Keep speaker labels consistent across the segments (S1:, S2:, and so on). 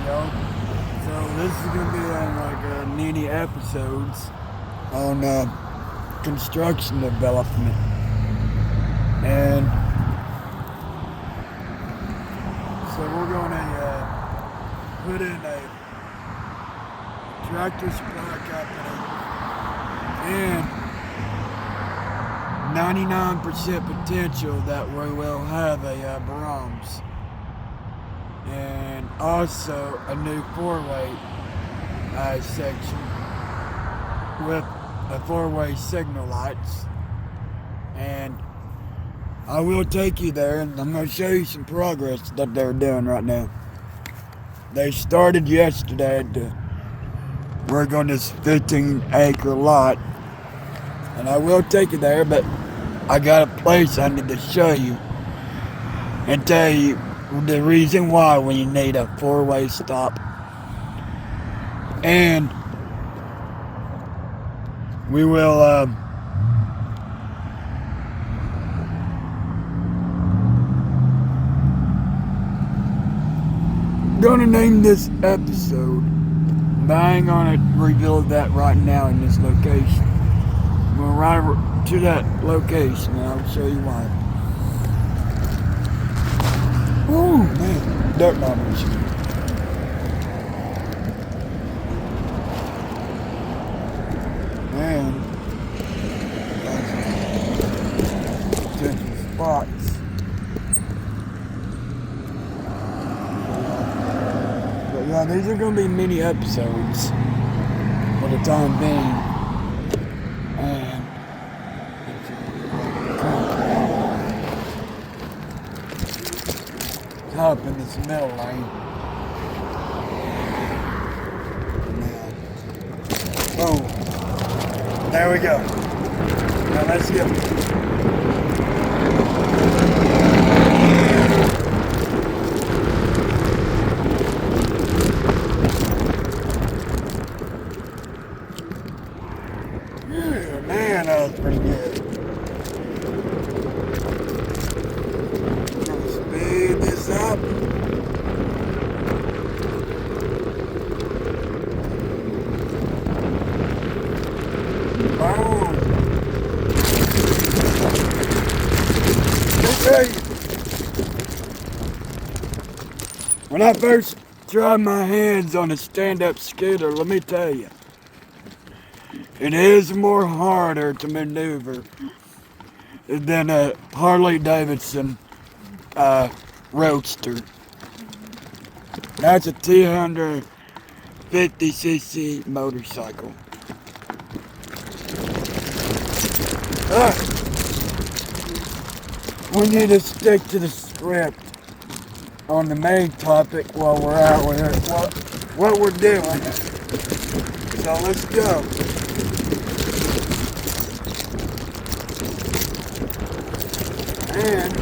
S1: y'all. So this is gonna be like a mini episodes on construction development, and so we're gonna put in a Tractor Supply company and 99% potential that we will have a Braum's, and also a new four-way section with a four-way signal lights. And I will take you there, and I'm going to show you some progress that they're doing right now. They started yesterday to work on this 15-acre lot, and I will take you there, but I got a place I need to show you and tell you the reason why we need a four-way stop. And we will gonna name this episode, but I ain't gonna reveal that right now in this location. We'll ride to that location and I'll show you why. Oh man, dirt bombers. Man, different spots. But yeah, these are gonna be mini episodes for the time being. And up in this middle lane. Oh, there we go. Now let's go. Yeah, man, that was pretty good. Speed this up. Boom. Okay. When I first tried my hands on a stand-up scooter, let me tell you, it is more harder to maneuver than a Harley Davidson Roadster. That's a 250cc motorcycle. We need to stick to the script on the main topic while we're out with it, what we're doing. So let's go. And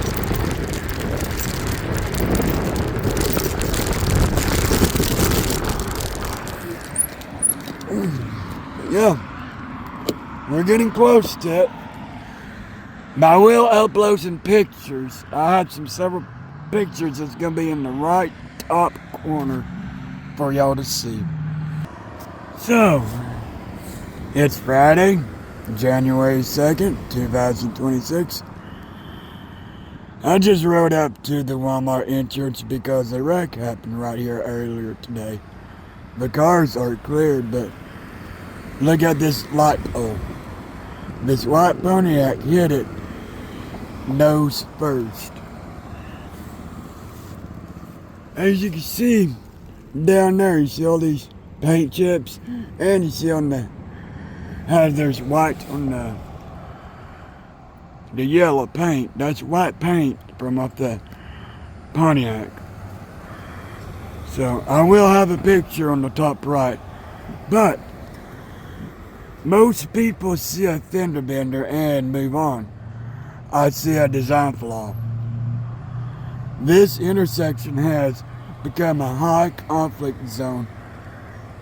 S1: yeah, we're getting close to it. I will upload some pictures. I have several pictures that's gonna be in the right top corner for y'all to see. So, it's Friday, January 2nd, 2026. I just rode up to the Walmart entrance because a wreck happened right here earlier today. The cars are cleared, but look at this light pole. This white Pontiac hit it nose first. As you can see down there, you see all these paint chips, and you see on the how there's white on the yellow paint. That's white paint from off the Pontiac. So I will have a picture on the top right, but most people see a fender bender and move on. I see a design flaw. This intersection has become a high conflict zone,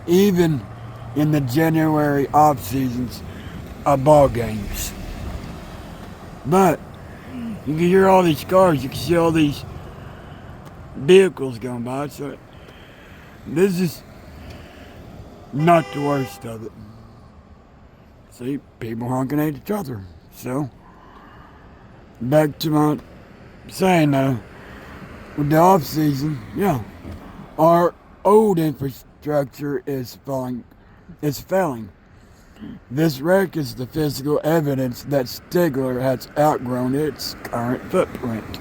S1: even in the January off seasons of ball games. But you can hear all these cars, you can see all these vehicles going by, so it this is not the worst of it. See, people honking at each other. So, back to my saying with the off season, yeah, our old infrastructure is failing. This wreck is the physical evidence that Stigler has outgrown its current footprint.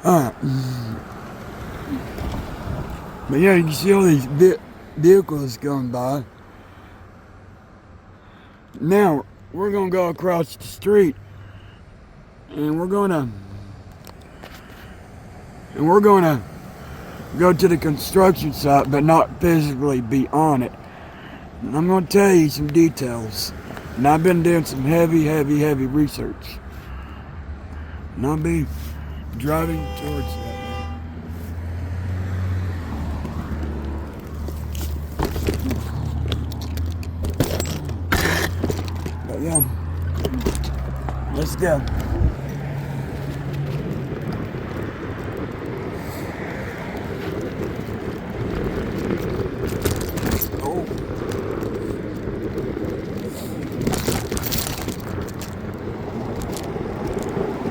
S1: But yeah, you can see all these vehicles going by. Now, we're going to go across the street and we're going to go to the construction site, but not physically be on it. And I'm going to tell you some details. And I've been doing some heavy research. And I'll be driving towards that. But yeah, let's go.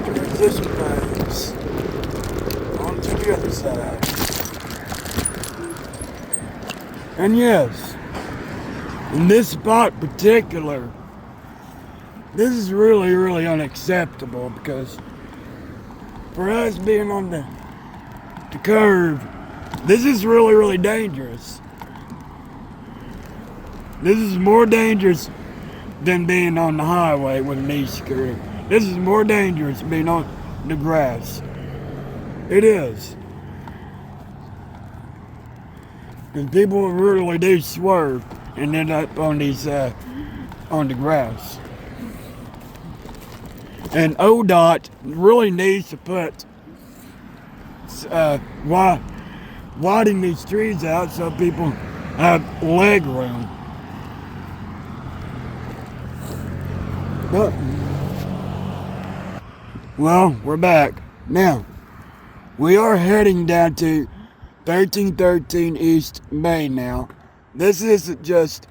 S1: Transition phase. On to the other side. And yes, in this spot in particular, this is really unacceptable because for us being on the curve, this is really dangerous. This is more dangerous than being on the highway with an e-scooter. This is more dangerous than being on the grass. It is. Because people really do swerve and end up on these, on the grass. And Audit really needs to put, widen these trees out so people have leg room. But, well, we're back. Now, we are heading down to 1313 East Main now. This isn't just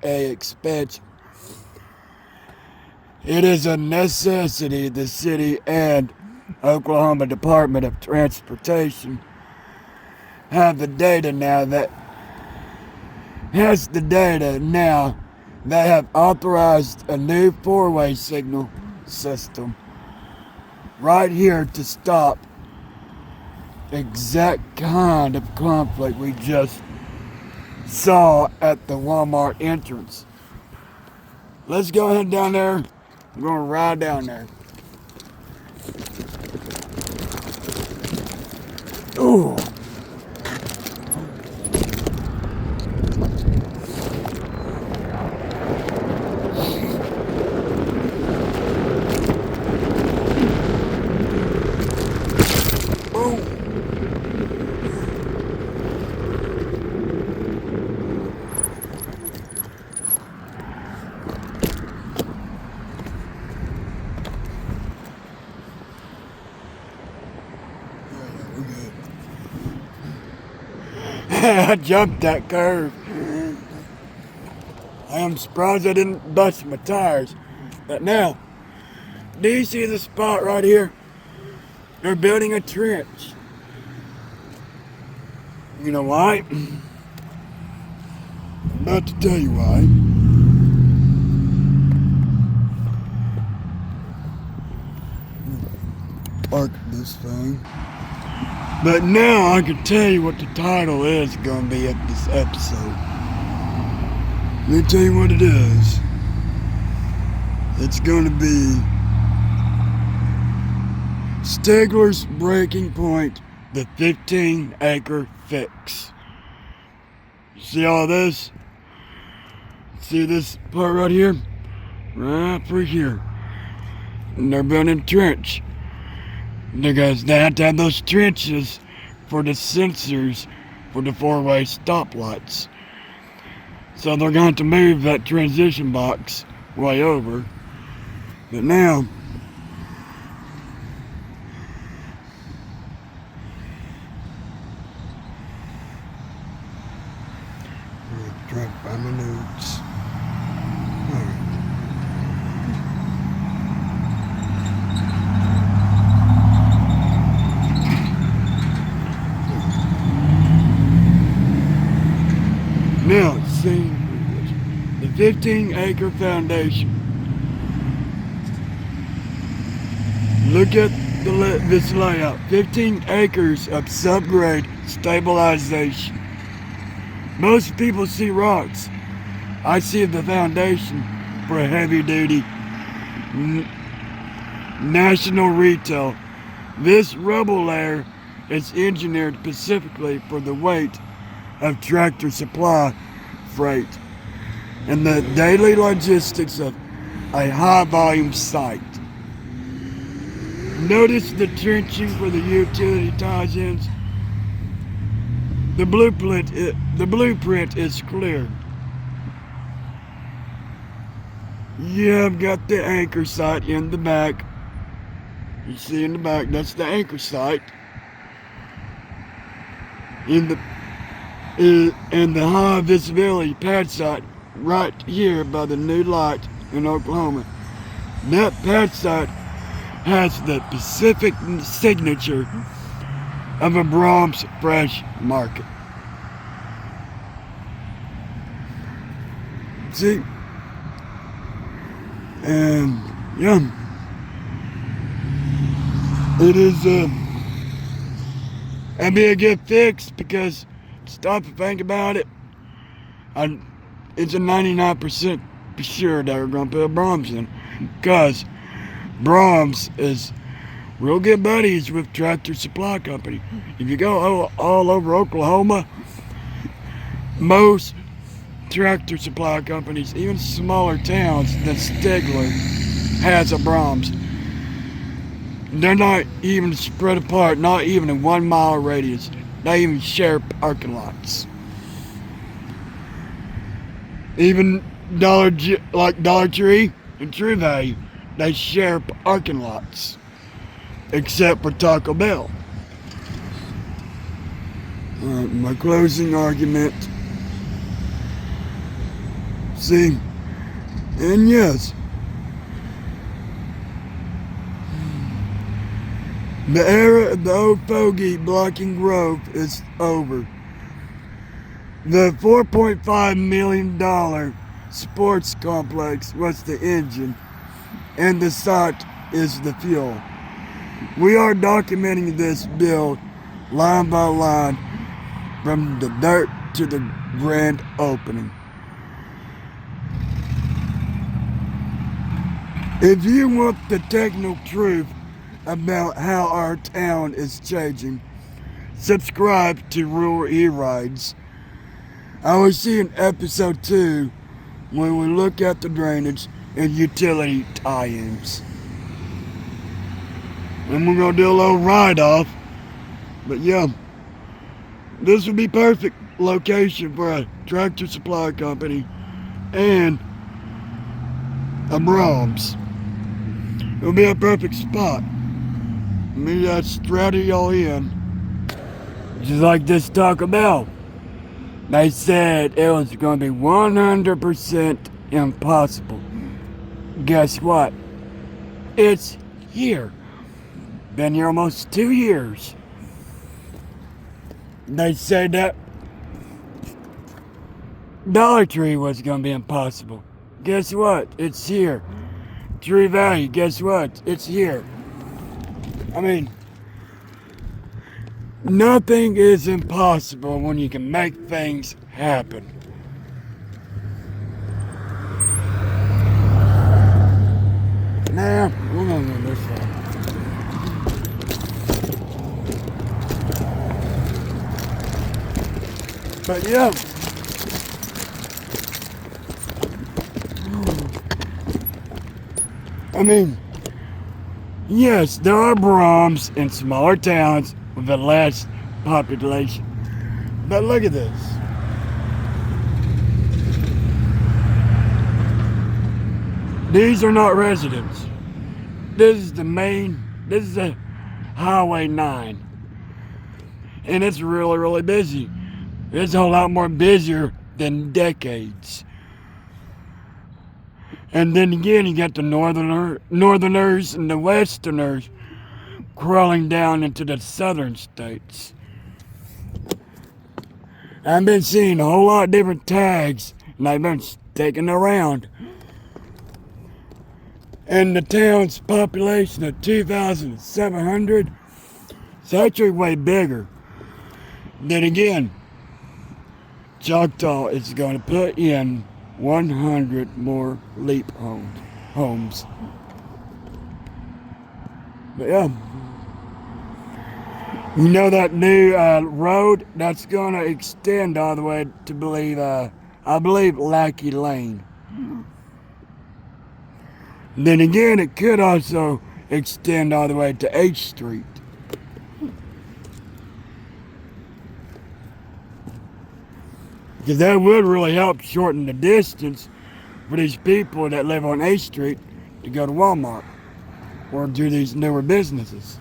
S1: a expansion. It is a necessity the city and Oklahoma Department of Transportation have the data now that have authorized a new four-way signal system right here to stop exact kind of conflict we just saw at the Walmart entrance. Let's go ahead down there. I'm going to ride down there. Ooh. I jumped that curve. I am surprised I didn't bust my tires. But now, do you see the spot right here? They're building a trench. You know why? I'm about to tell you why. Park this thing. But now I can tell you what the title is going to be of this episode. Let me tell you what it is. It's going to be Stigler's Breaking Point, the 15-acre fix. See all this? See this part right here? Right through here. And they're building a trench. Because they have to have those trenches for the sensors for the four-way stoplights. So they're going to move that transition box way over. But now, Trying to find my notes. Now, see the 15-acre foundation. Look at this layout. 15 acres of subgrade stabilization. Most people see rocks. I see the foundation for a heavy-duty national retail. This rubble layer is engineered specifically for the weight of Tractor Supply freight and the daily logistics of a high-volume site. Notice the trenching for the utility tie-ins. The blueprint is clear. Yeah, I've got the anchor site in the back. You see in the back, that's the anchor site. And the high visibility pad site right here by the new light in Oklahoma. That pad site has the specific signature of a Braum's Fresh Market. See? And yeah, it is it'd be a good fix because stop and think about it. It's a 99% for sure that we're going to put Braum's in. Because Braum's is real good buddies with Tractor Supply Company. If you go all over Oklahoma, most Tractor Supply companies, even smaller towns than Stigler, has a Braum's. They're not even spread apart, not even in 1 mile radius. They even share parking lots. Even Dollar Tree and True Value, they share parking lots. Except for Taco Bell. My closing argument. See, and yes, the era of the old fogey blocking growth is over. The $4.5 million sports complex was the engine, and the site is the fuel. We are documenting this build line by line from the dirt to the grand opening. If you want the technical truth about how our town is changing, subscribe to Rural Erides. I will see you in episode 2 when we look at the drainage and utility tie-ins. And we're going to do a little write-off. But yeah, this would be perfect location for a Tractor Supply Company and a Braum's. It would be a perfect spot. Maybe I'd straddle y'all in. Just like this Taco Bell. They said it was going to be 100% impossible. Guess what? It's here. Been here almost 2 years. They said that Dollar Tree was going to be impossible. Guess what? It's here. True Value, guess what? It's here. I mean, nothing is impossible when you can make things happen. Now, we're going to go this way. But yeah. I mean, yes, there are Braum's in smaller towns with a less population. But look at this. These are not residents. This is the Highway 9. And it's really, really busy. It's a whole lot more busier than decades. And then again, you got the northerners and the westerners crawling down into the southern states. I've been seeing a whole lot of different tags, and I've been sticking around. And the town's population of 2,700 is actually way bigger. Then again, Choctaw is going to put in 100 more LEAP homes. But yeah, you know that new road that's going to extend all the way to I believe Lackey Lane. Then again, it could also extend all the way to H Street. Because that would really help shorten the distance for these people that live on H Street to go to Walmart or do these newer businesses.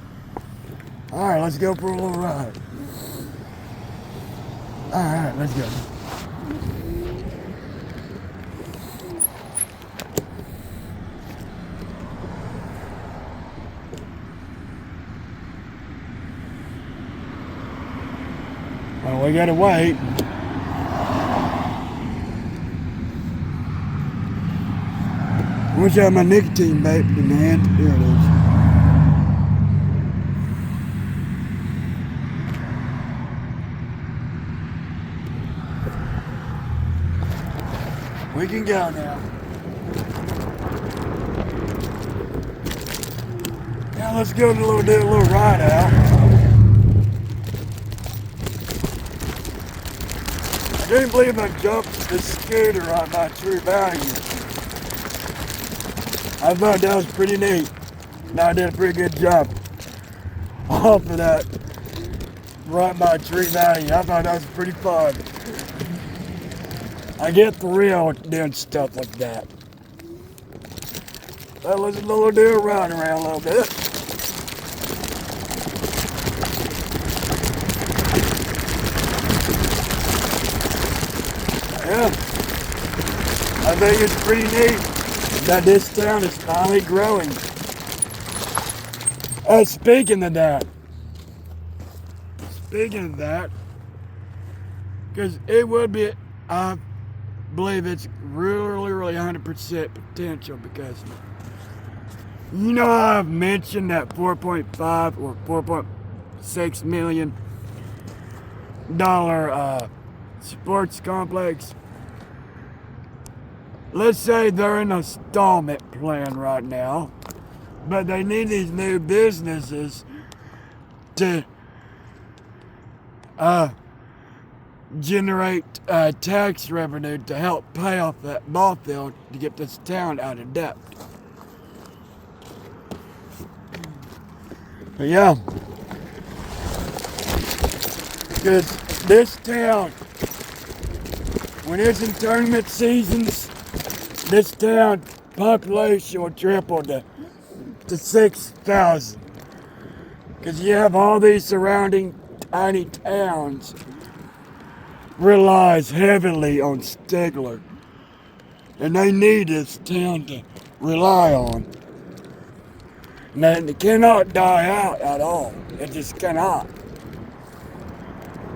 S1: Alright, let's go for a little ride. Alright, let's go. Well, we gotta wait. I wish I had my nicotine vape in hand. Here it is. We can go now. Now let's go do a little ride out. I can't believe I jumped the scooter on my true value. I thought that was pretty neat. And I did a pretty good job off of that right by tree value. I thought that was pretty fun. I get the real doing stuff like that. Well, let's do a ride around a little bit. Yeah, I think it's pretty neat that this town is finally growing. Speaking of that, because it would be, I believe it's really 100% potential, because you know how I've mentioned that 4.5 or 4.6 million dollar sports complex. Let's say they're in an installment plan right now, but they need these new businesses to generate tax revenue to help pay off that ball field to get this town out of debt. But yeah, because this town, when it's in tournament seasons, this town population will triple to 6,000. Because you have all these surrounding tiny towns relies heavily on Stigler. And they need this town to rely on. And it cannot die out at all. It just cannot.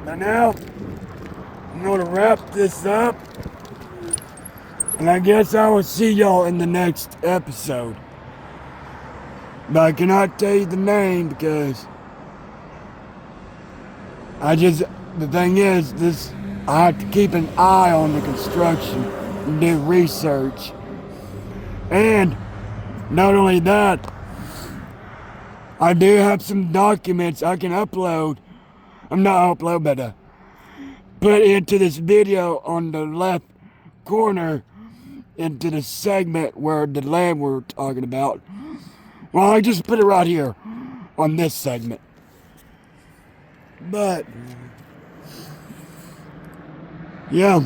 S1: But now, I'm going to wrap this up. And I guess I will see y'all in the next episode. But I cannot tell you the name because the thing is, I have to keep an eye on the construction and do research. And not only that, I do have some documents I can upload. But put into this video on the left corner into the segment where the land we're talking about. Well, I just put it right here on this segment. But yeah,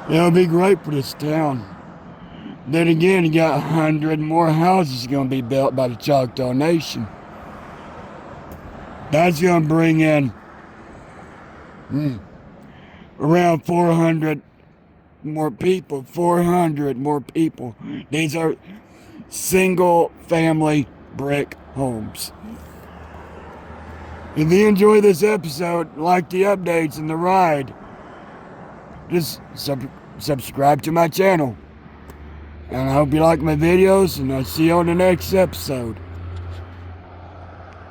S1: it'll be great for this town. Then again, you got 100 more houses going to be built by the Choctaw Nation. That's going to bring in Around 400 more people. 400 more people. These are single family brick homes. If you enjoy this episode, like the updates and the ride, just subscribe to my channel. And I hope you like my videos, and I'll see you on the next episode.